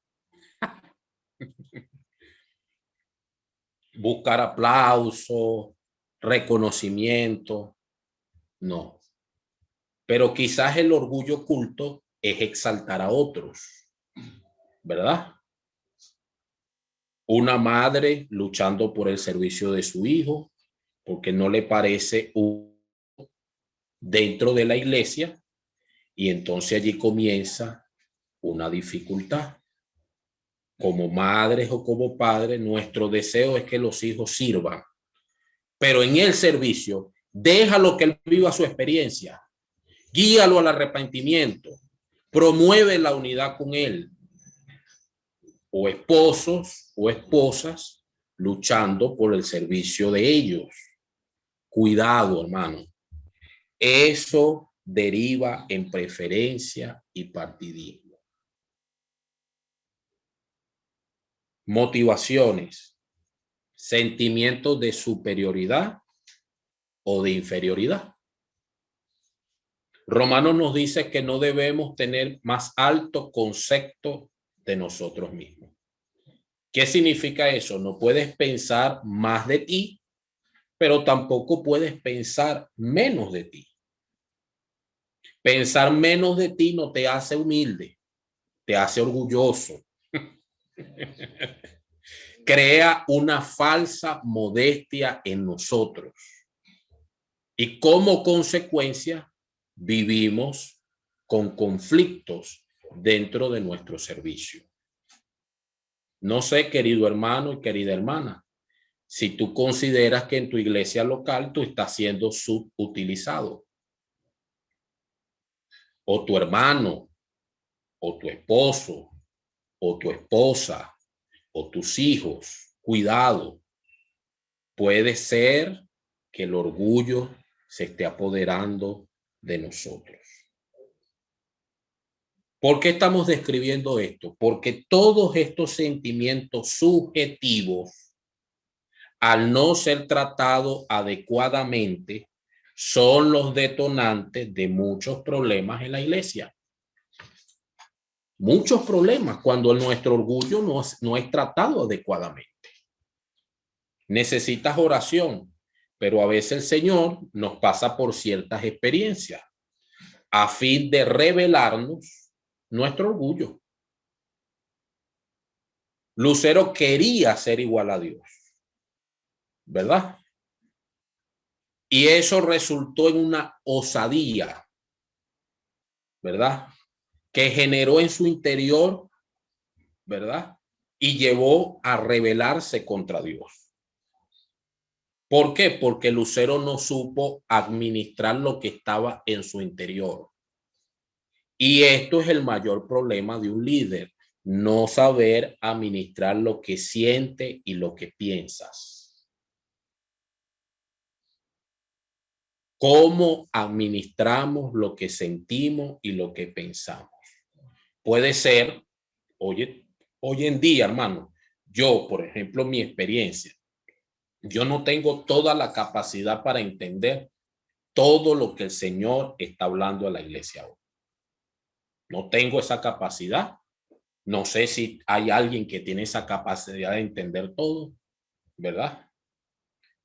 Buscar aplauso, reconocimiento. No. Pero quizás el orgullo oculto es exaltar a otros, ¿verdad? Una madre luchando por el servicio de su hijo, porque no le parece dentro de la iglesia, y entonces allí comienza una dificultad. Como madres o como padres, nuestro deseo es que los hijos sirvan, pero en el servicio, déjalo que él viva su experiencia, guíalo al arrepentimiento, promueve la unidad con él. O esposos o esposas luchando por el servicio de ellos. Cuidado, hermano. Eso deriva en preferencia y partidismo. Motivaciones, sentimientos de superioridad o de inferioridad. Romanos nos dice que no debemos tener más alto concepto de nosotros mismos. ¿Qué significa eso? No puedes pensar más de ti, pero tampoco puedes pensar menos de ti. Pensar menos de ti no te hace humilde, te hace orgulloso. Crea una falsa modestia en nosotros. Y como consecuencia, vivimos con conflictos dentro de nuestro servicio. No sé, querido hermano y querida hermana, si tú consideras que en tu iglesia local tú estás siendo subutilizado, o tu hermano, o tu esposo, o tu esposa, o tus hijos. Cuidado, puede ser que el orgullo se esté apoderando de nosotros. ¿Por qué estamos describiendo esto? Porque todos estos sentimientos subjetivos, al no ser tratados adecuadamente, son los detonantes de muchos problemas en la iglesia. Muchos problemas cuando nuestro orgullo no es tratado adecuadamente. Necesitas oración, pero a veces el Señor nos pasa por ciertas experiencias a fin de revelarnos nuestro orgullo. Lucero quería ser igual a Dios, ¿verdad? Y eso resultó en una osadía, ¿verdad? Que generó en su interior, ¿verdad? Y llevó a rebelarse contra Dios. ¿Por qué? Porque Lucero no supo administrar lo que estaba en su interior. Y esto es el mayor problema de un líder, no saber administrar lo que siente y lo que piensas. ¿Cómo administramos lo que sentimos y lo que pensamos? Puede ser, hoy en día, hermano, yo, por ejemplo, mi experiencia, yo no tengo toda la capacidad para entender todo lo que el Señor está hablando a la iglesia hoy. No tengo esa capacidad. No sé si hay alguien que tiene esa capacidad de entender todo, ¿verdad?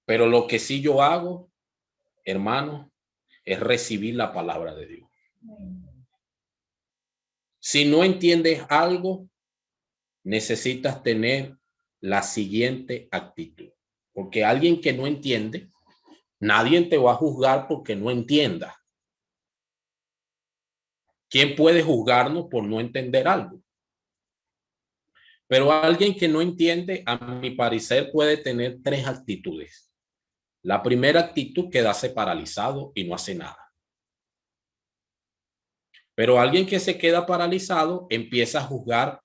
Pero lo que sí yo hago, hermano, es recibir la palabra de Dios. Si no entiendes algo, necesitas tener la siguiente actitud. Porque alguien que no entiende, nadie te va a juzgar porque no entienda. ¿Quién puede juzgarnos por no entender algo? Pero alguien que no entiende, a mi parecer, puede tener tres actitudes. La primera actitud, quedarse paralizado y no hace nada. Pero alguien que se queda paralizado empieza a juzgar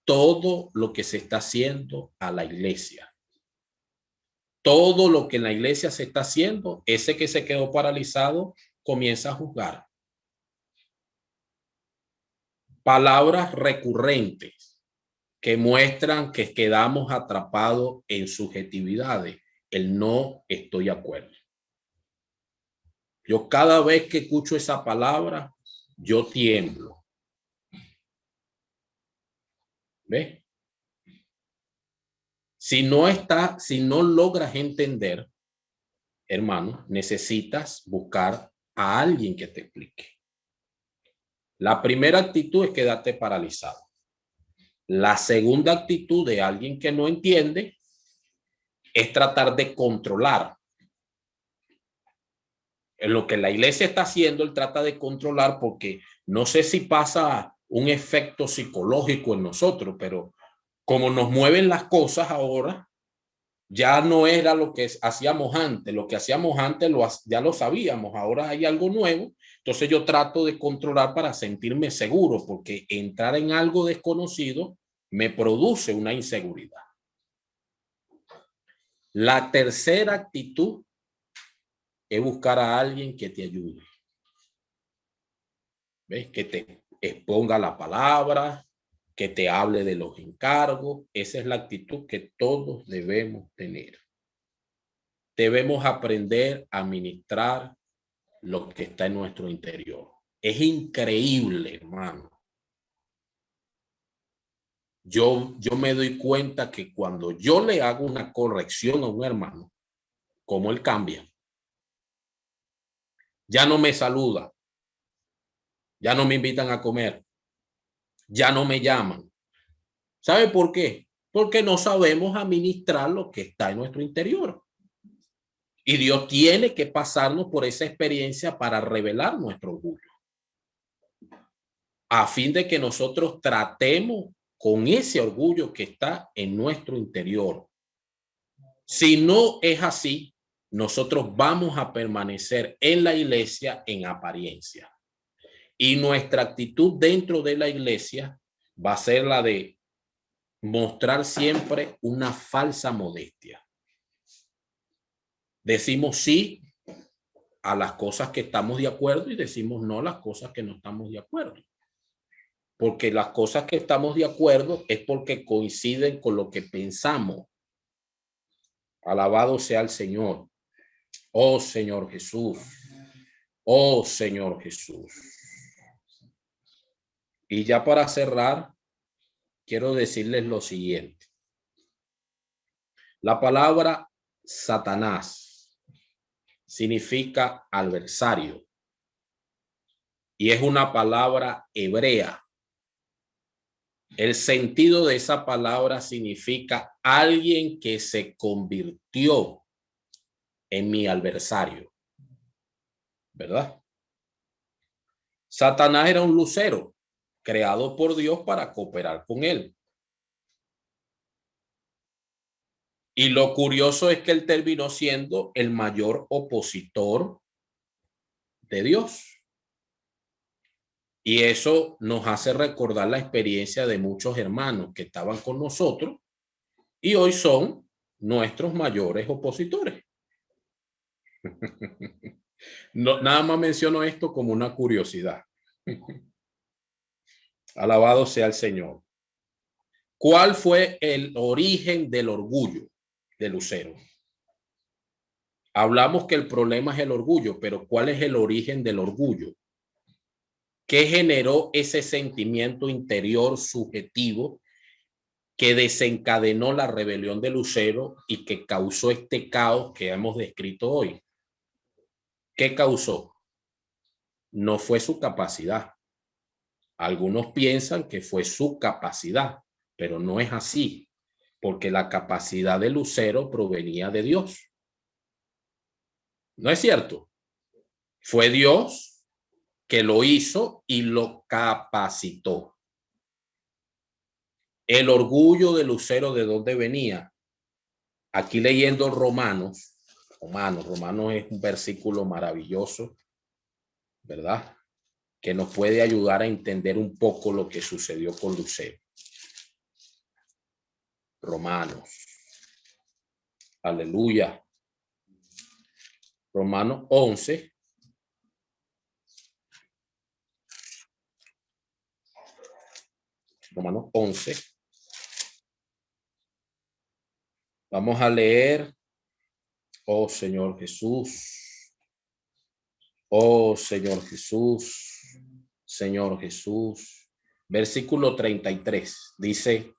todo lo que se está haciendo a la iglesia. Todo lo que en la iglesia se está haciendo, ese que se quedó paralizado comienza a juzgar. Palabras recurrentes que muestran que quedamos atrapados en subjetividades. El no estoy de acuerdo. Yo cada vez que escucho esa palabra, yo tiemblo. ¿Ves? Si no logras entender, hermano, necesitas buscar a alguien que te explique. La primera actitud es quedarte paralizado. La segunda actitud de alguien que no entiende es tratar de controlar. En lo que la iglesia está haciendo, él trata de controlar, porque no sé si pasa un efecto psicológico en nosotros, pero como nos mueven las cosas ahora, ya no era lo que hacíamos antes. Lo que hacíamos antes ya lo sabíamos, ahora hay algo nuevo. Entonces yo trato de controlar para sentirme seguro, porque entrar en algo desconocido me produce una inseguridad. La tercera actitud es buscar a alguien que te ayude. ¿Ves? Que te exponga la palabra, que te hable de los encargos. Esa es la actitud que todos debemos tener. Debemos aprender a administrar lo que está en nuestro interior. Es increíble, hermano. Yo me doy cuenta que cuando yo le hago una corrección a un hermano, como él cambia, ya no me saluda, ya no me invitan a comer, ya no me llaman. ¿Sabe por qué? Porque no sabemos administrar lo que está en nuestro interior. Y Dios tiene que pasarnos por esa experiencia para revelar nuestro orgullo, a fin de que nosotros tratemos con ese orgullo que está en nuestro interior. Si no es así, nosotros vamos a permanecer en la iglesia en apariencia. Y nuestra actitud dentro de la iglesia va a ser la de mostrar siempre una falsa modestia. Decimos sí a las cosas que estamos de acuerdo y decimos no a las cosas que no estamos de acuerdo. Porque las cosas que estamos de acuerdo es porque coinciden con lo que pensamos. Alabado sea el Señor. Oh Señor Jesús. Oh Señor Jesús. Y ya para cerrar, quiero decirles lo siguiente. La palabra Satanás significa adversario y es una palabra hebrea. El sentido de esa palabra significa alguien que se convirtió en mi adversario, ¿verdad? Satanás era un lucero creado por Dios para cooperar con él. Y lo curioso es que él terminó siendo el mayor opositor de Dios. Y eso nos hace recordar la experiencia de muchos hermanos que estaban con nosotros y hoy son nuestros mayores opositores. No, nada más menciono esto como una curiosidad. Alabado sea el Señor. ¿Cuál fue el origen del orgullo de Lucero? Hablamos que el problema es el orgullo, pero ¿cuál es el origen del orgullo? ¿Qué generó ese sentimiento interior subjetivo que desencadenó la rebelión de Lucero y que causó este caos que hemos descrito hoy? ¿Qué causó? No fue su capacidad. Algunos piensan que fue su capacidad, pero no es así. porque la capacidad del lucero provenía de Dios. ¿No es cierto? Fue Dios que lo hizo y lo capacitó. El orgullo del lucero, ¿de dónde venía? Aquí leyendo Romanos es un versículo maravilloso, ¿verdad? Que nos puede ayudar a entender un poco lo que sucedió con Lucero. Romanos. Aleluya. Romanos 11. Romanos 11. Vamos a leer. Oh Señor Jesús. Oh Señor Jesús. Señor Jesús. Versículo 33. Dice: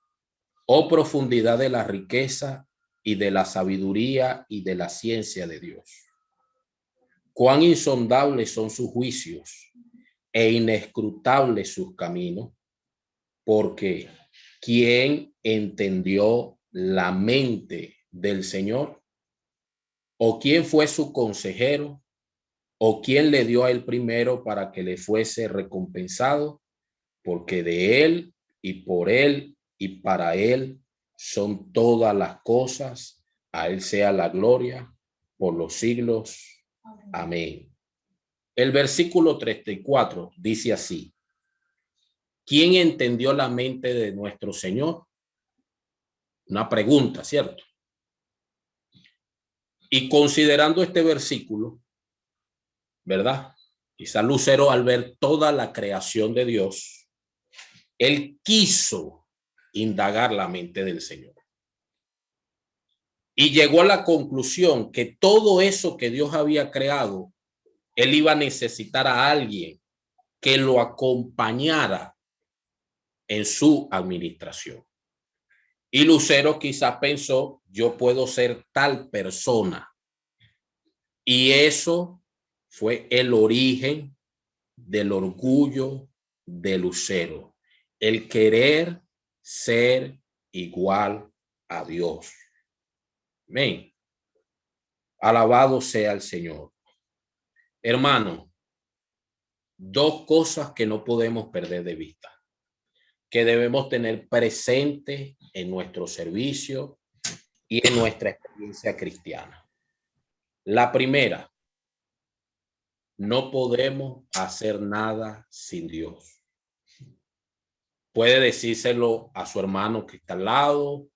oh profundidad de la riqueza y de la sabiduría y de la ciencia de Dios. Cuán insondables son sus juicios e inescrutables sus caminos, porque ¿quién entendió la mente del Señor? ¿O quién fue su consejero? ¿O quién le dio a él primero para que le fuese recompensado? Porque de él y por él y para él son todas las cosas. A él sea la gloria por los siglos. Amén. El versículo 34 dice así: ¿quién entendió la mente de nuestro Señor? Una pregunta, ¿cierto? Y considerando este versículo, ¿verdad? Quizá Lucero, al ver toda la creación de Dios, él quiso indagar la mente del Señor. Y llegó a la conclusión que todo eso que Dios había creado, él iba a necesitar a alguien que lo acompañara en su administración. Y Lucero quizás pensó: yo puedo ser tal persona. Y eso fue el origen del orgullo de Lucero, el querer ser igual a Dios. Amén. Alabado sea el Señor. Hermano, dos cosas que no podemos perder de vista, que debemos tener presente en nuestro servicio y en nuestra experiencia cristiana. La primera: no podemos hacer nada sin Dios. Puede decírselo a su hermano que está al lado: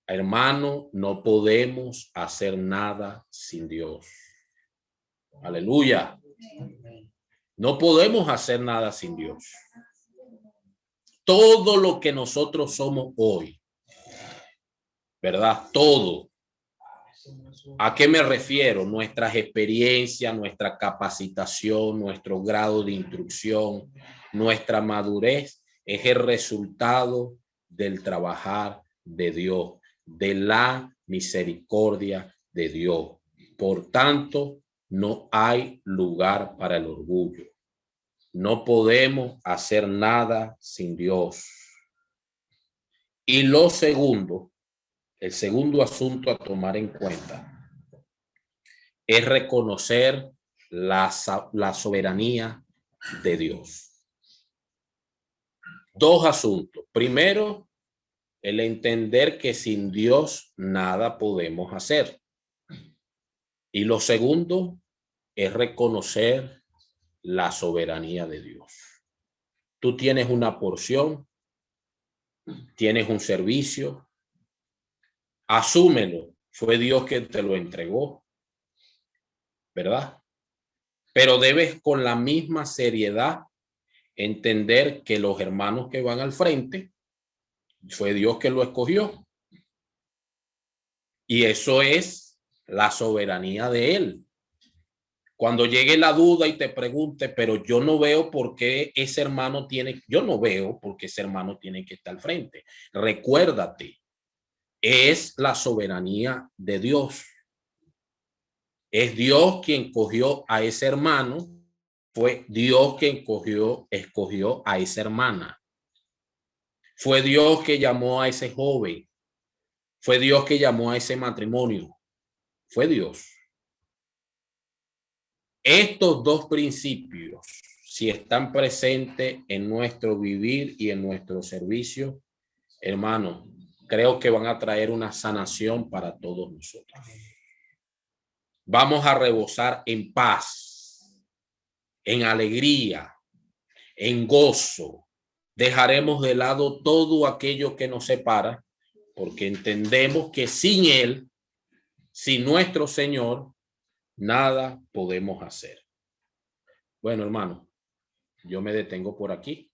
hermano, no podemos hacer nada sin Dios. Aleluya. No podemos hacer nada sin Dios. Todo lo que nosotros somos hoy, ¿verdad? Todo. ¿A qué me refiero? Nuestras experiencias, nuestra capacitación, nuestro grado de instrucción, nuestra madurez es el resultado del trabajar de Dios, de la misericordia de Dios. Por tanto, no hay lugar para el orgullo. No podemos hacer nada sin Dios. Y lo segundo, el segundo asunto a tomar en cuenta es reconocer la soberanía de Dios. Dos asuntos. Primero, el entender que sin Dios nada podemos hacer. Y lo segundo es reconocer la soberanía de Dios. Tú tienes una porción, tienes un servicio, asúmelo, fue Dios quien te lo entregó, ¿verdad? Pero debes con la misma seriedad entender que los hermanos que van al frente, fue Dios que lo escogió. Y eso es la soberanía de él. Cuando llegue la duda y te pregunte, pero yo no veo por qué ese hermano tiene, yo no veo por qué ese hermano tiene que estar al frente. Recuérdate, es la soberanía de Dios. Es Dios quien cogió a ese hermano, fue Dios quien escogió a esa hermana. Fue Dios que llamó a ese joven, Fue Dios que llamó a ese matrimonio. Fue Dios. Estos dos principios, si están presentes en nuestro vivir y en nuestro servicio, hermano, creo que van a traer una sanación para todos nosotros. Vamos a rebosar en paz, en alegría, en gozo. Dejaremos de lado todo aquello que nos separa, porque entendemos que sin Él, sin nuestro Señor, nada podemos hacer. Bueno, hermano, yo me detengo por aquí.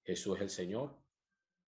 Jesús es el Señor.